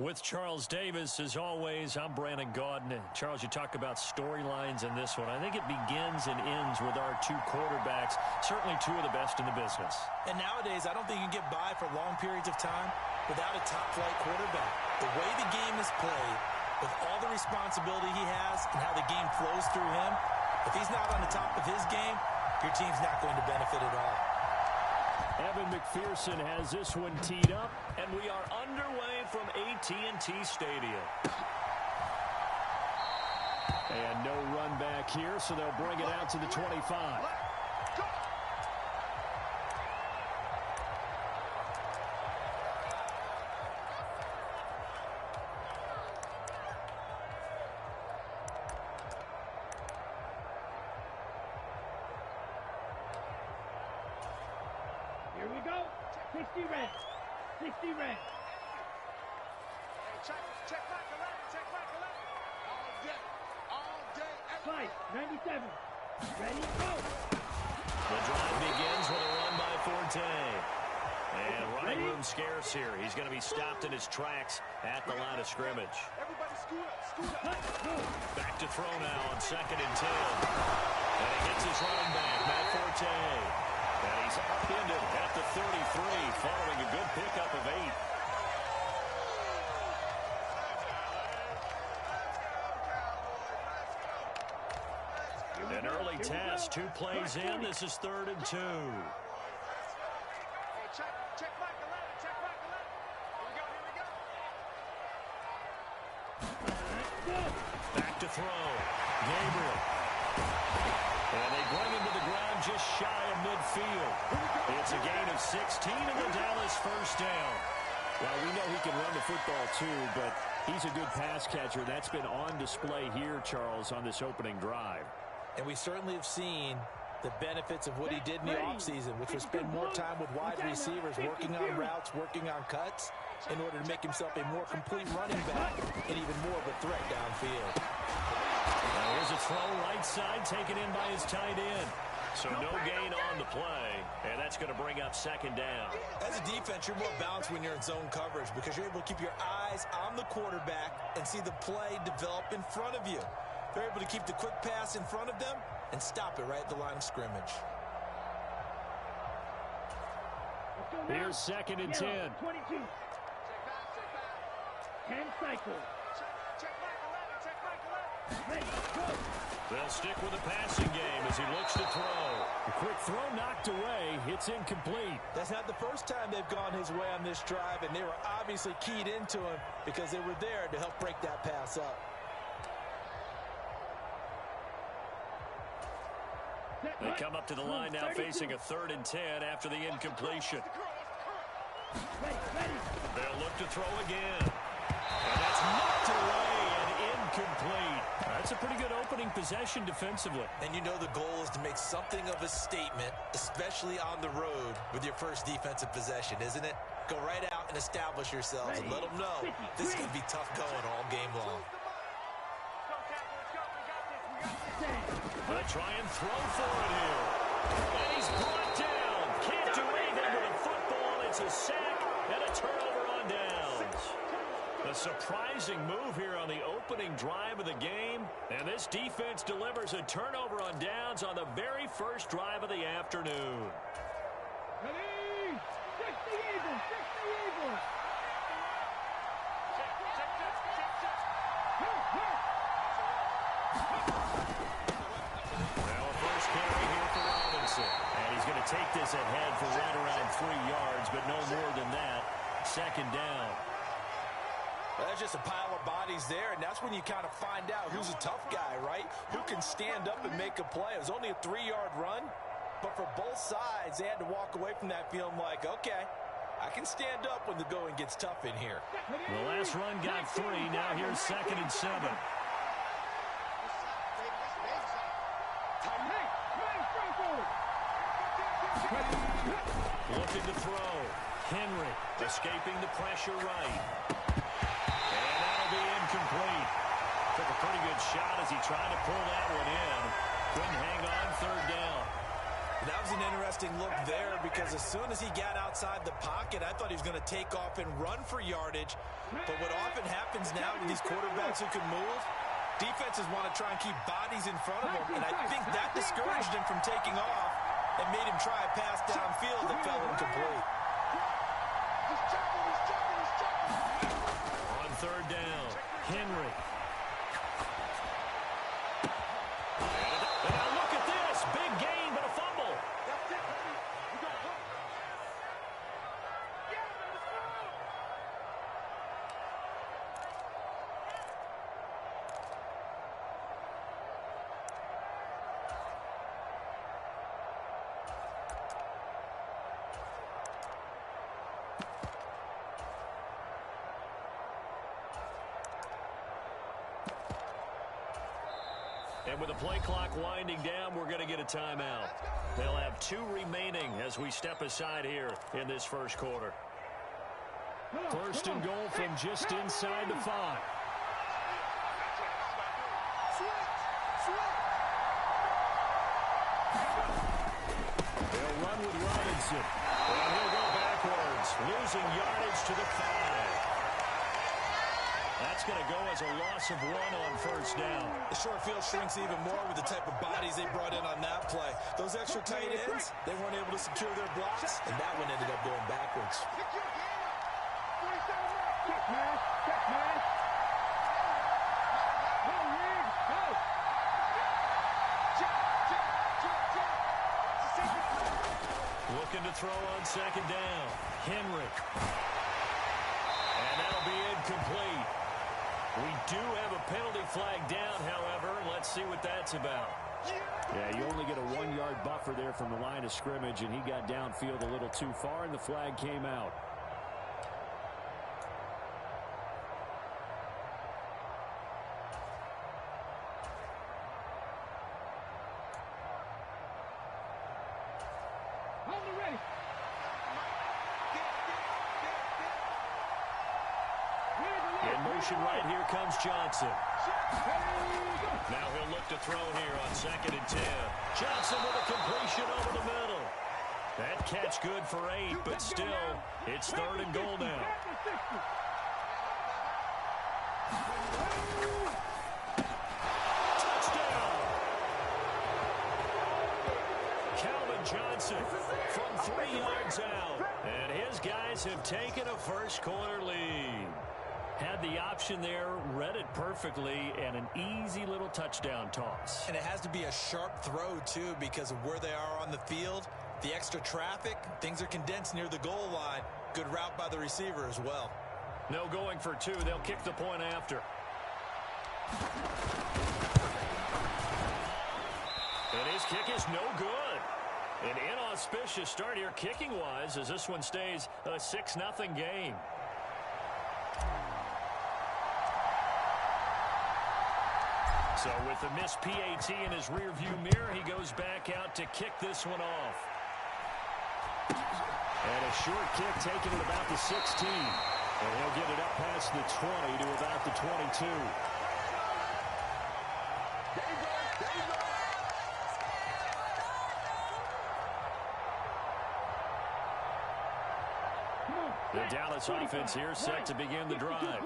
With Charles Davis, as always, I'm Brandon Gaudin. Charles, you talk about storylines in this one. I think it begins and ends with our two quarterbacks, certainly two of the best in the business. And nowadays, I don't think you can get by for long periods of time without a top-flight quarterback. The way the game is played, with all the responsibility he has and how the game flows through him, if he's not on the top of his game, your team's not going to benefit at all. Evan McPherson has this one teed up, and we are underway from AT&T Stadium. And no run back here, so they'll bring it out to the 25. Here we go. 60 red. 60 red. Hey, check back 11. Check back 11. All day. All day. Fight. 97. Ready, go. The drive begins with a run by Forte. And running room scarce here. He's going to be stopped in his tracks at the line of scrimmage. Everybody scoot up. Scoot up. Back to throw now on 2nd and 10. And he gets his running back, Matt Forte. And he's upended at the 33, following a good pickup of 8. An early test, 2 plays in. This is 3rd and 2. Hey, check back 11. Check back 11. Here we go. Back to throw. Gabriel. And they bring him to the ground just shy of midfield. It's a gain of 16 and the Dallas first down. Well, we know he can run the football too, but he's a good pass catcher. That's been on display here, Charles, on this opening drive. And we certainly have seen the benefits of what he did in the offseason, which was spend more time with wide receivers, working on routes, working on cuts, in order to make himself a more complete running back and even more of a threat downfield. Here's a throw right side taken in by his tight end. So no gain on the play, and that's going to bring up 2nd down. As a defense, you're more balanced when you're in zone coverage because you're able to keep your eyes on the quarterback and see the play develop in front of you. They're able to keep the quick pass in front of them and stop it right at the line of scrimmage. Here's 2nd and 10. 22. 10 cycles. Check back 11. Check back 11. Ready, go. They'll stick with the passing game as he looks to throw. A quick throw knocked away. It's incomplete. That's not the first time they've gone his way on this drive, and they were obviously keyed into him because they were there to help break that pass up. They come up to the line now facing a 3rd and 10 after the incompletion. They'll look to throw again. And that's knocked away and incomplete. That's a pretty good opening possession defensively. And you know the goal is to make something of a statement, especially on the road with your first defensive possession, isn't it? Go right out and establish yourselves and let them know this is going to be tough going all game long. They'll try and throw for it here. And he's brought down. Can't do anything with a football. It's a sack and a turnover on downs. A surprising move here on the opening drive of the game. And this defense delivers a turnover on downs on the very first drive of the afternoon. Ready? 60 Eagles. 60 Eagles. And he's going to take this ahead for right around 3 yards, but no more than that. 2nd down. Well, there's just a pile of bodies there, and that's when you kind of find out who's a tough guy, right? Who can stand up and make a play. It was only a 3-yard run, but for both sides, they had to walk away from that feeling like, okay, I can stand up when the going gets tough in here. The last run got 3. Now here's 2nd and 7. Looking to throw. Henry escaping the pressure right. And that'll be incomplete. Took a pretty good shot as he tried to pull that one in. Couldn't hang on 3rd down. That was an interesting look there because as soon as he got outside the pocket, I thought he was going to take off and run for yardage. But what often happens now with these quarterbacks who can move, defenses want to try and keep bodies in front of him, and I think that discouraged him from taking off and made him try a pass downfield that fell incomplete. On third down, Henry. And now look at this. Big gain, but a fumble. And with the play clock winding down, we're going to get a timeout. They'll have 2 remaining as we step aside here in this first quarter. First and goal from just inside the 5. They'll run with Robinson. And he'll go backwards, losing yardage to the 5. That's going to go as a loss of 1 on first down. The short field shrinks even more with the type of bodies they brought in on that play. Those extra tight ends, they weren't able to secure their blocks, and that one ended up going backwards. Check pass. Check pass. Go, Rig. Go. Looking to throw on second down. Henry. And that'll be incomplete. We do have a penalty flag down, however. Let's see what that's about. Yeah, you only get a 1-yard buffer there from the line of scrimmage, and he got downfield a little too far, and the flag came out. On the race. In motion right here comes Johnson. Now he'll look to throw here on second and 10. Johnson with a completion over the middle. That catch good for 8, but still, it's third and goal now. Touchdown! Calvin Johnson from 3 yards out. And his guys have taken a first quarter lead. Had the option there, read it perfectly, and an easy little touchdown toss. And it has to be a sharp throw, too, because of where they are on the field. The extra traffic, things are condensed near the goal line. Good route by the receiver as well. No going for 2. They'll kick the point after. And his kick is no good. An inauspicious start here kicking-wise as this one stays a 6-0 game. So with the missed PAT in his rearview mirror, he goes back out to kick this one off. And a short kick taken at about the 16. And he'll get it up past the 20 to about the 22. The Dallas offense here set to begin the drive.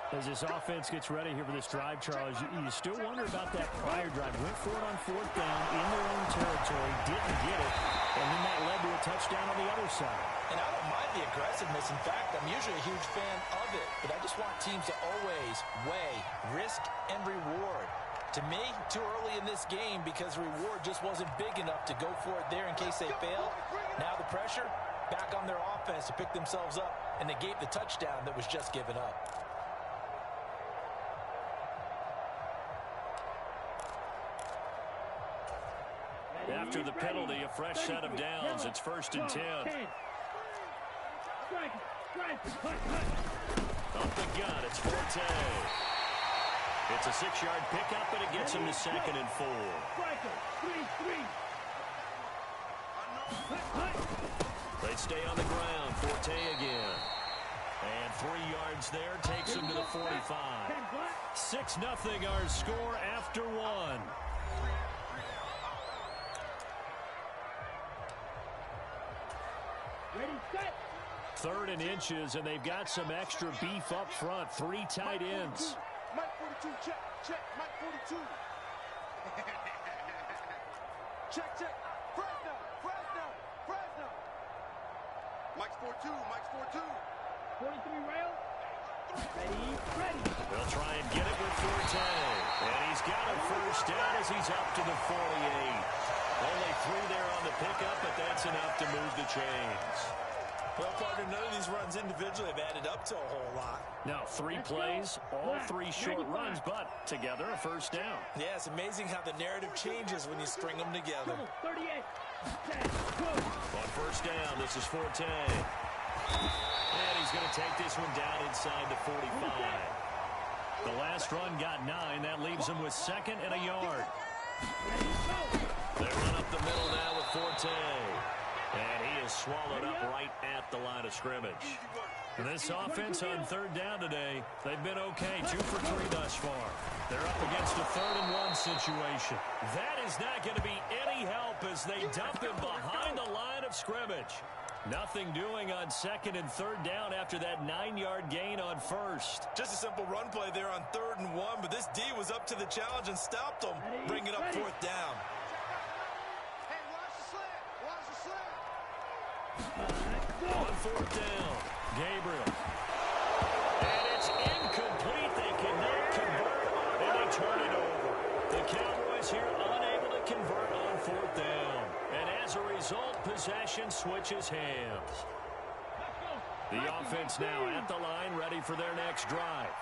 As this offense gets ready here for this drive, Charles, you still wonder about that prior drive. Went for it on 4th down in their own territory, didn't get it, and then that led to a touchdown on the other side. And I don't mind the aggressiveness. In fact, I'm usually a huge fan of it, but I just want teams to always weigh risk and reward. To me, too early in this game because reward just wasn't big enough to go for it there in case they failed. Now the pressure back on their offense to pick themselves up and negate the touchdown that was just given up. After the penalty, a fresh set of downs. It's 1st and 10. Up the gut, it's Forte. It's a 6-yard pickup, and it gets him to 2nd and 4. They stay on the ground. Forte again. And 3 yards there takes him to the 45. 6-0 our score after 1. 3rd and inches, and they've got some extra beef up front. 3 tight ends. Mike 42, check, check, Mike 42. Check, check. Fresno, Fresno, Fresno. Mike's 4-2, Mike's 4-2. 43 rail. Ready. They'll try and get it with Forte. And he's got a first down as he's up to the 48. Only 3 there on the pickup, but that's enough to move the chains. Well, partner, none of these runs individually have added up to a whole lot. Now, 3 plays, all 3 short runs, but together a first down. Yeah, it's amazing how the narrative changes when you string them together. 38. On first down, this is Forte. And he's going to take this one down inside the 45. The last run got 9. That leaves him with 2nd and a yard. They run up the middle now with Forte. And he is swallowed up right at the line of scrimmage. And this offense on 3rd down today, they've been okay. 2 for 3 thus far. They're up against a 3rd and 1 situation. That is not going to be any help as they dump him behind the line of scrimmage. Nothing doing on 2nd and 3rd down after that 9-yard gain on 1st. Just a simple run play there on 3rd and 1, but this D was up to the challenge and stopped them, bringing up 4th down. Hey, watch the slant, watch the slant. On 4th down, Gabriel. And it's incomplete. They cannot convert, and they turn it over. The Cowboys here unable to convert on 4th down. And as a result, possession switches hands. The offense now at the line, ready for their next drive.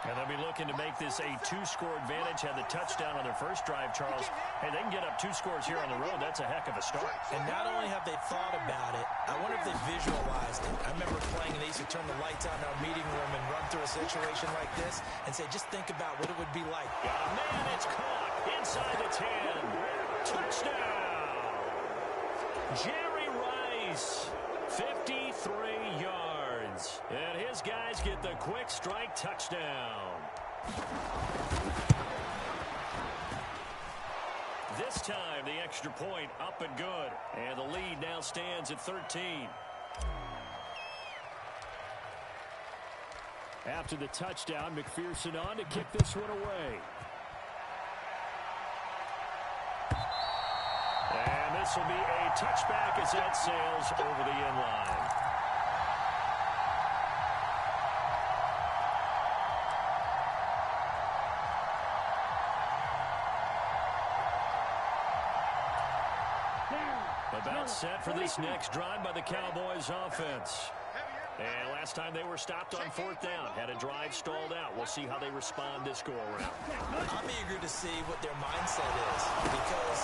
And they'll be looking to make this a 2-score advantage. Had the touchdown on their first drive, Charles. Hey, they can get up 2 scores here on the road. That's a heck of a start. And not only have they thought about it, I wonder if they visualized it. I remember playing, and they used to turn the lights on in our meeting room and run through a situation like this and say, just think about what it would be like. Got a man, it's caught inside the 10. Touchdown! Jerry Rice, 53 yards. And his guys get the quick strike touchdown. This time, the extra point up and good. And the lead now stands at 13. After the touchdown, McPherson on to kick this one away. And this will be a touchback as that sails over the end line. About set for this next drive by the Cowboys offense. And last time they were stopped on 4th down, had a drive stalled out. We'll see how they respond this go-around. I'm eager to see what their mindset is, because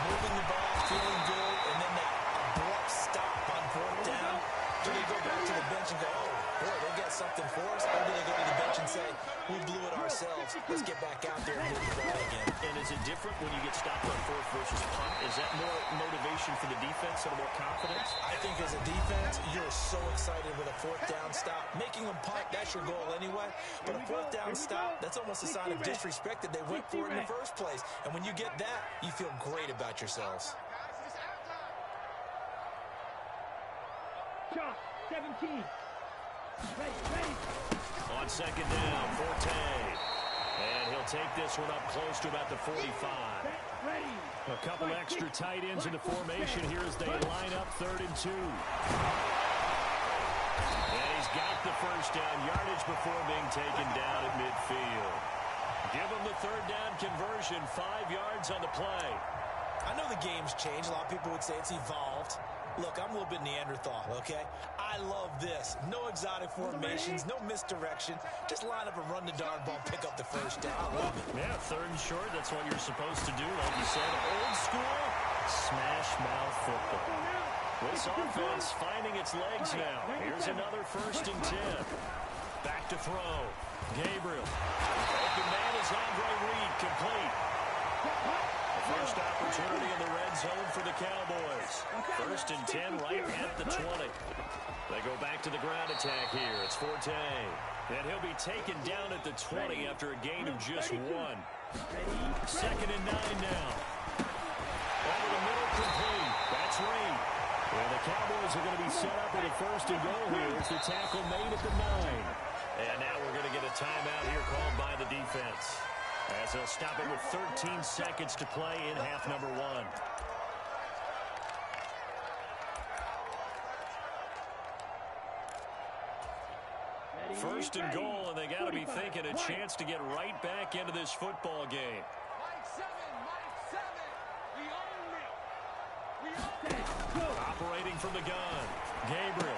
moving the ball, feeling good, and then that abrupt stop on 4th down, do they go back to the bench and go, oh, boy, they got something for us? Or do they go to the bench and say, we blew it ourselves, let's get back out there and move the ball again? And is it different when you get stopped on 4th versus punt? Is that more motivation for the defense and more confidence? I think as a defense, you're so excited with a 4th down stop. Making them punt, that's your goal anyway. But a 4th down stop, that's almost a sign of disrespect that they went for it in the first place. And when you get that, you feel great about yourselves. 17. Ready. On 2nd down, Forte. And he'll take this one up close to about the 45. A couple extra tight ends in the formation here as they line up 3rd and 2. And he's got the first down yardage before being taken down at midfield. Give him the 3rd down conversion, 5 yards on the play. I know the game's changed. A lot of people would say it's evolved. Look, I'm a little bit Neanderthal, okay? I love this. No exotic formations, no misdirection. Just line up and run the darn ball, pick up the first down. I love it. Yeah, 3rd and short, that's what you're supposed to do. Like you said, old school, smash mouth football. This offense finding its legs now. Here's another 1st and 10. Back to throw. Gabriel. Open man is Andre Reed, complete. First opportunity in the red zone for the Cowboys. 1st and 10 right at the 20. They go back to the ground attack here. It's Forte. And he'll be taken down at the 20 after a gain of just 1. 2nd and 9 now. Over the middle, complete. That's Reed. And the Cowboys are going to be set up with a first and goal here. It's the tackle made at the 9. And now we're going to get a timeout here called by the defense, as they'll stop it with 13 seconds to play in half number 1. First and goal, and they got to be thinking a chance to get right back into this football game. Operating from the gun, Gabriel